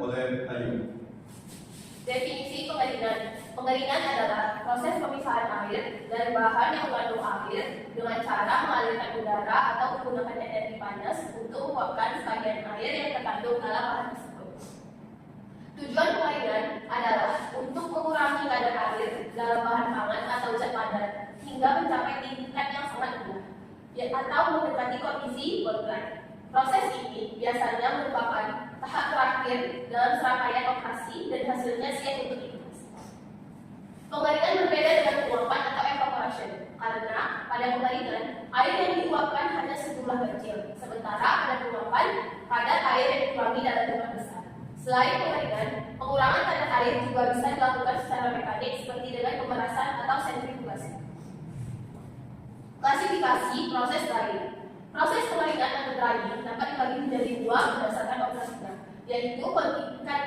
oleh Ayu. Definisi pengeringan. Pengeringan adalah proses pemisahan air dari bahan yang mengandung air dengan cara mengalirkan udara atau menggunakan energi panas untuk menguapkan sebagian air yang terkandung dalam bahan tersebut. Tujuan pengeringan adalah untuk mengurangi kadar air dalam bahan pangan atau zat padat hingga mencapai tingkat yang sangat rendah, atau mendekati kondisi boiling. Proses ini biasanya merupakan tahap terakhir dalam serangkaian operasi dan hasilnya siap untuk dikemas. Pengeringan berbeda dengan penguapan atau evaporation karena pada pengeringan air yang diuapkan hanya sejumlah kecil, sementara pada penguapan kadar air yang dikurangi dalam jumlah besar. Selain pengeringan, pengurangan kadar air juga bisa dilakukan secara mekanik seperti dengan pemerasan atau sentrifugasi. Klasifikasi proses drying. Proses pengeringan atau drying dapat dibagi menjadi dua berdasarkan operasinya, yaitu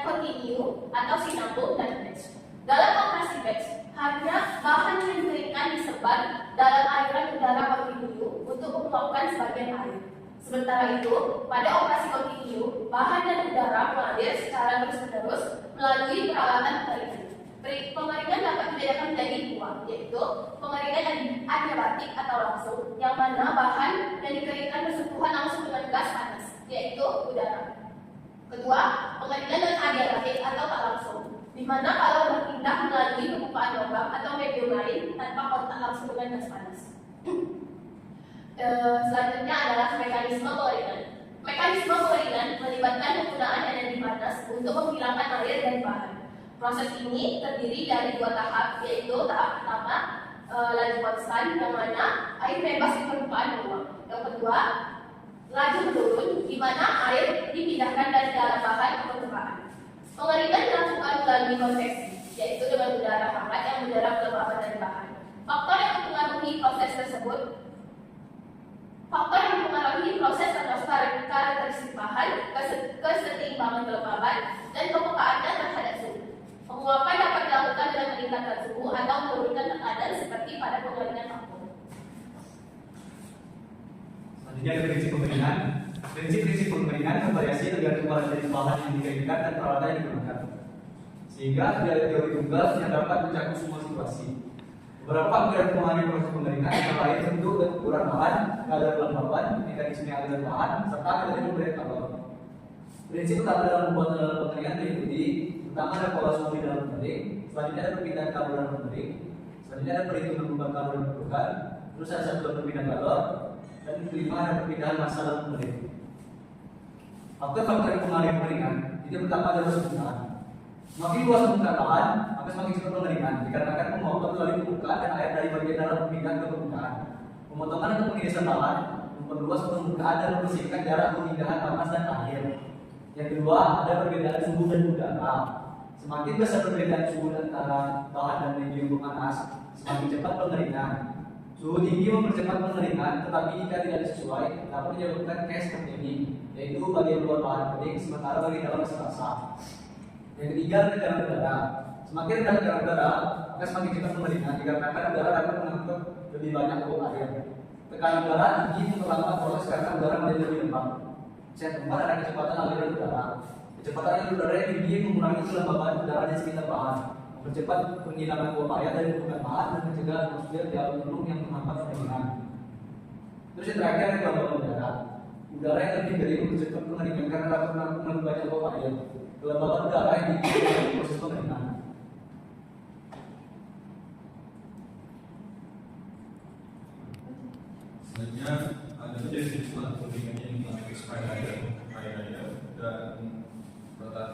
continue atau sinambung dan batch. Dalam operasi batch, hanya bahan yang dikeringkan disebar dalam aliran udara continue untuk menguapkan sebagian air. Sementara itu, pada operasi continue, bahan dan udara mengalir secara terus-menerus melalui peralatan pengeringan. Pengeringan dapat dibedakan menjadi dua, yaitu pengeringan adiabatik atau langsung, yang mana bahan yang dikeringkan bersentuhan langsung dengan gas panas, yaitu udara. Kedua, pengeringan non adiabatik atau tak langsung, di mana kalau berpindah melalui permukaan logam atau medium lain tanpa kontak langsung dengan gas panas. Selanjutnya adalah mekanisme pengeringan. Mekanisme pengeringan melibatkan penggunaan energi panas untuk menghilangkan air dari bahan. Proses ini terdiri dari dua tahap, yaitu tahap pertama laju konstan, yang mana air bebas di permukaan meluap. Yang kedua, laju menurun, di mana air dipindahkan dari dalam bahan ke permukaan. Pengeringan dilakukan melalui konveksi, yaitu dengan udara hangat yang menyerap kelembaban dari bahan. Faktor yang mempengaruhi proses atau karakteristik bahan, kesetimbangan kelembaban, dan kepekaannya terhadap suhu. Penguapan dapat dilakukan dengan meningkatkan suhu atau menurunkan tekanan seperti pada pengeringan vakum. Selanjutnya ada prinsip pengeringan. Prinsip pengeringan bervariasi tergantung pada jenis bahan yang dikeringkan dan peralatan yang digunakan, sehingga tidak ada teori tunggal yang dapat mencakup semua situasi. Beberapa faktor yang mempengaruhi proses pengeringan antara lain bentuk dan ukuran bahan, kadar kelembaban, mekanisme aliran bahan, serta kadar pemberian kalor. Prinsip utama dalam pembuatan pengeringan meliputi: pertama ada pola suhu di dalam pengering, selanjutnya ada perpindahan kalor dalam pengering, selanjutnya ada perhitungan beban kalor yang diperlukan, terus ada satuan perpindahan kalor, dan kelima ada perpindahan massa dalam pengering. Faktor-faktor yang mempengaruhi pengeringan itu pertama adalah permukaan. Semakin luas permukaan bahan, maka semakin cepat pengeringan, dikarenakan penguapan melalui permukaan dan air dari bagian dalam perpindahan ke permukaan. Pemotongan atau pengirisan bahan memperluas permukaan dan membersihkan jarak perpindahan panas dan air. Yang kedua, ada perbedaan suhu dan udara. Semakin besar perbedaan suhu antara bahan dan medium panas, semakin cepat pengeringan. Suhu tinggi mempercepat pengeringan, tetapi jika tidak sesuai, dapat menyebabkan case seperti ini, yaitu bagian luar bahan kering, sementara bagian dalam masih basah. Yang ketiga, tekanan udara. Semakin rendah tekanan udara, maka semakin cepat pengeringan, dikarenakan udara dapat mengangkut lebih banyak uap air. Tekanan udara tinggi memperlambat proses karena udara menjadi lebih lembab. Yang keempat ada kecepatan aliran udara. Kecepatan aliran udara yang tinggi mengurangi kelembaban udara di sekitar bahan, mempercepat penghilangan uap air dari permukaan bahan dan mencegah atmosfer di alur peluk yang menghambat pengeringan. Terus yang terakhir ada kelembaban udara. Udara yang lebih kering mempercepat pengeringan karena dapat menampung banyak uap air. Kelembaban udara yang tinggi dalam proses pengeringan. Selanjutnya ada jenis pengeringan yang dilakukan spider dan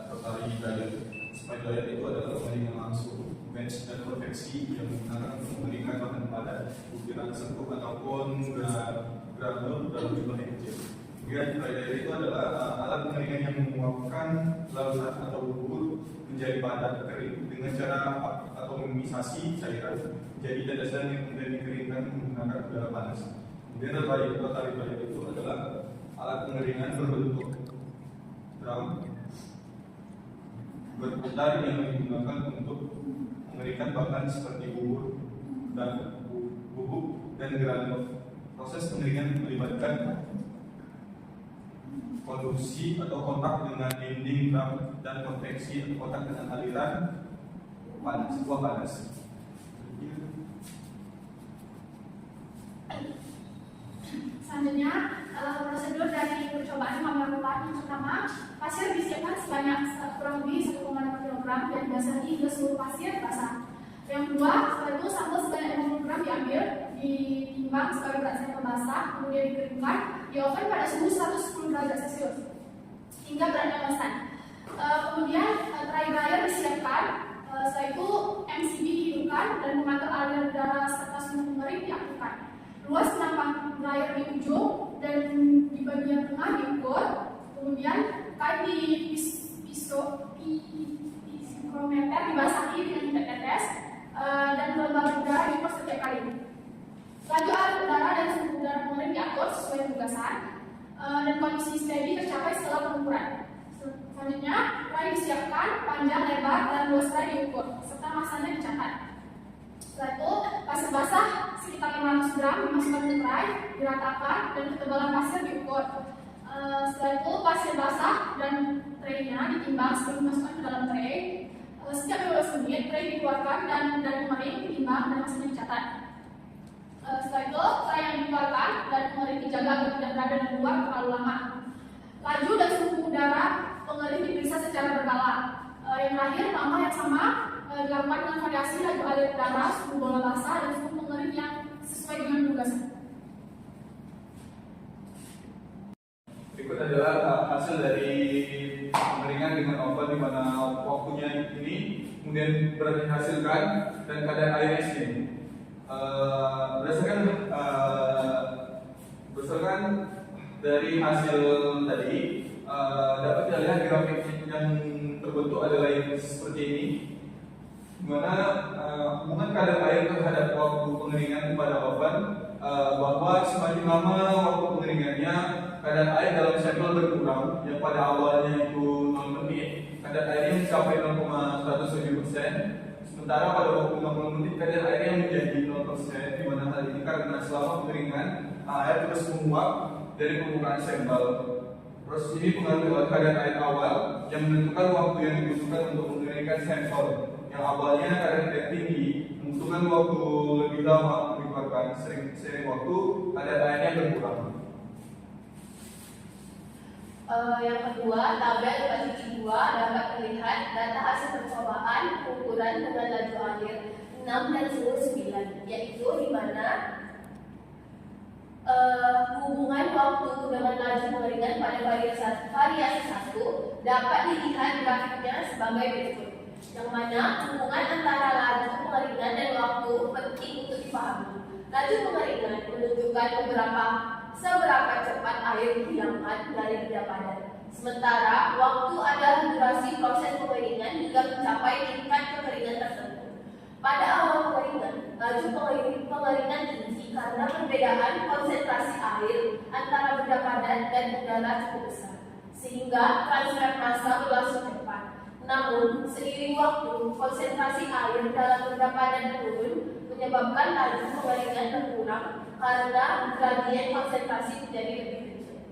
rotary dryer. Spider dryer itu adalah pengeringan langsung, batch dan konveksi yang menggunakan untuk mengeringkan bahan padat, butiran serbuk ataupun granul dalam jumlah yang kecil. Kemudian dryer itu adalah alat pengeringan yang menguapkan larutan atau bubur menjadi padat kering dengan cara atau memisasi cairan menjadi tetesan yang kemudian dikeringkan menggunakan udara panas. Kemudian rotary dryer itu adalah alat pengeringan berbentuk drum berputar yang digunakan untuk mengeringkan bahan seperti bubuk dan granul. Proses pengeringan melibatkan kolusi atau kontak dengan dinding dan konveksi atau kontak dengan aliran panas, buah panas. Selanjutnya, prosedur dari percobaan melakukan yang pertama, pasir disiapkan sebanyak kurang lebih 1,5 kg dan dibasahi hingga seluruh pasir basah. Yang kedua, setelah itu sampel sebanyak 50 gram diambil, ditimbang sebagai berat sampel basah, kemudian dikeringkan di oven pada suhu 110 derajat Celcius hingga beratnya memesan. Kemudian dry dryer disiapkan, setelah itu MCB dihidupkan dan mengatur aliran udara serta suhu mengering diaktifkan. Luas penampang dryer di ujung dan di bagian tengah diukur, kemudian kain di pisometer dibasahi dengan tinta tetes dan kelembaban udara diukur setiap kali. Laju aliran udara dan suhu udara pengering diatur sesuai tugasan dan kondisi steady tercapai setelah pengukuran. Selanjutnya, tray disiapkan, panjang, lebar, dan luas tray diukur, serta masanya dicatat. Setelah itu, pasir basah sekitar 500 gram dimasukkan ke tray, diratakan, dan ketebalan pasir diukur. Setelah itu, pasir basah dan traynya ditimbang sebelum dimasukkan ke dalam tray. Setiap 15 menit, tray dikeluarkan dan kemarin ditimbang dan masanya dicatat. Setelah itu, tray yang dikeluarkan dan kemarin dijaga agar tidak berada di luar terlalu lama. Laju dan suhu udara pengering diperiksa secara berkala. Yang terakhir, tambah yang sama dilakukan dengan variasi laju aliran udara, suhu bola basah, dan suhu pengering yang sesuai dengan tugasan. Berikut adalah hasil dari pengeringan dengan oven di mana waktunya ini kemudian dihasilkan dan kadar airnya sini. Berdasarkan dari hasil tadi dapat kita lihat grafik yang terbentuk adalah yang seperti ini, di mana hubungan kadar air terhadap waktu pengeringan pada oven, bahwa semakin lama waktu pengeringannya kadar air dalam sampel berkurang, yang pada awalnya itu 0 menit kadar airnya mencapai 0,107%, sementara pada waktu 60 menit kadar airnya menjadi 0%, di mana hal ini karena selama pengeringan air terus menguap dari permukaan sampel. Proses ini pengaruh kadar air awal yang menentukan waktu yang dibutuhkan untuk mengeringkan sampel. Yang awalnya kadar air tinggi membutuhkan waktu lebih lama untuk dikeluarkan. Sering waktu kadar airnya berkurang. Yang kedua, tabel bagi 2 dapat melihat data hasil percobaan ukuran dengan laju air 6 dan suhu 9, yaitu di mana hubungan waktu dengan laju pengeringan pada variasi 1 dapat dilihat grafiknya sebagai berikut, yang mana hubungan antara laju pengeringan dan waktu penting untuk dipahami. Laju pengeringan menunjukkan seberapa cepat air dihilangkan dari benda padat, sementara waktu adalah durasi proses pengeringan hingga mencapai tingkat pengeringan tertentu. Pada awal pengeringan, laju pengeringan tinggi karena perbedaan konsentrasi air antara benda padat dan udara cukup besar, sehingga transfer massa berlangsung cepat. Namun, seiring waktu, konsentrasi air dalam benda padat menurun, menyebabkan laju pengeringan berkurang karena gradien konsentrasi menjadi lebih kecil.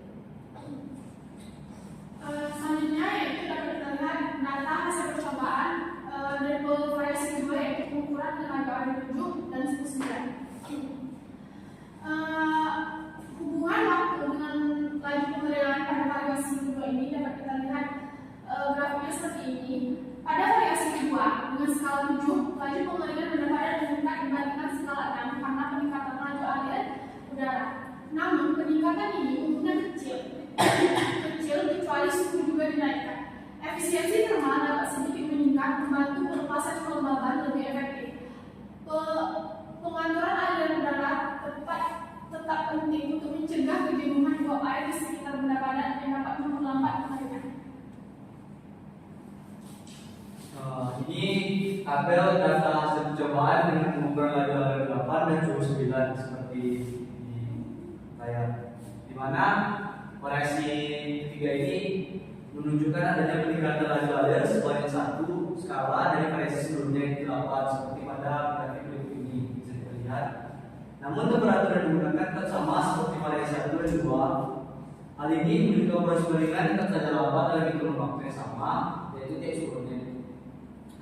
Selanjutnya, yaitu dapat kita lihat data hasil percobaan dari variasi kedua, yaitu pengukuran dengan harga air 7 dan suhu 9. Hubungan waktu dengan laju pengeringan pada variasi kedua ini dapat kita lihat grafiknya seperti ini. Pada variasi kedua dengan skala 7, laju pengeringan benda padat meningkat dibandingkan skala 6 karena peningkatan laju air udara. Namun peningkatan ini umumnya kecil kecuali suhu juga dinaikkan. Efisiensi termal dapat sedikit meningkat, membantu pelepasan kelembaban lebih efektif. Pengaturan aliran udara tetap penting untuk mencegah kejenuhan uap air di sekitar benda padat yang dapat memperlambat pengeringan. Ini tabel data hasil percobaan dengan pengukuran laju aliran 8 dan suhu 9 seperti di layar, di mana variasi ketiga ini menunjukkan adanya peningkatan laju air sebanyak 1 skala dari variasi sebelumnya yang 8 seperti pada grafik berikut ini bisa terlihat. Namun temperatur yang digunakan tetap sama seperti variasi 1 dan 2. Hal ini memiliki operasi peringan tetap saja lambat dalam kurun waktu yang sama, yaitu tiap 10 menit.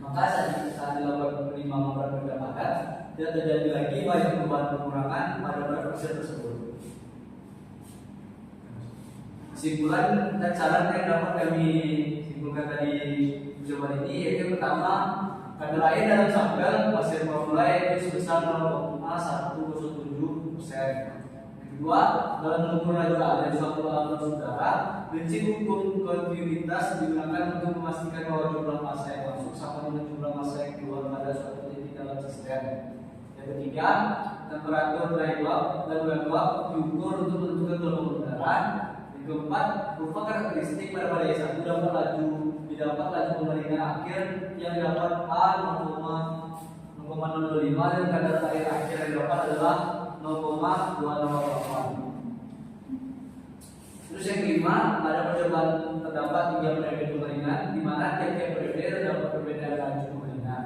Maka saat dilakukan penimbangan berat badan padat, tidak terjadi lagi banyak perubahan pengurangan pada berat pasien tersebut. Kesimpulan dan saran yang dapat kami simpulkan tadi percobaan ini yaitu pertama, kadar air dalam sampel pasien memulai sebesar 0,107%. Kedua, dalam mengukur laju air di suatu alat saudara, prinsip hukum kontinuitas digunakan untuk memastikan bahwa jumlah massa yang masuk sama dengan jumlah massa yang keluar pada suatu titik dalam sistem. Yang ketiga, temperatur dry bulb dan wet bulb diukur untuk menentukan gelombang udara. Yang keempat, kurva karakteristik pada badai 1 didapat laju pengeringan akhir yang didapat A 0,025 dan kadar air akhir yang didapat adalah 0,208. Terus yang kelima, ada percobaan terdapat 3 periode pengeringan di mana tiap-tiap periode terdapat perbedaan laju pengeringan.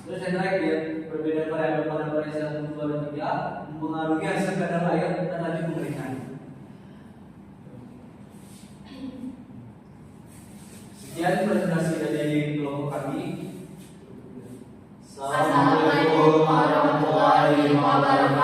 Terus yang terakhir, perbedaan variabel pada variasi 1, 2, dan 3 mempengaruhi hasil kadar air dan laju pengeringan. Sekian presentasi dari kelompok kami. Assalamualaikum warahmatullahi wabarakatuh.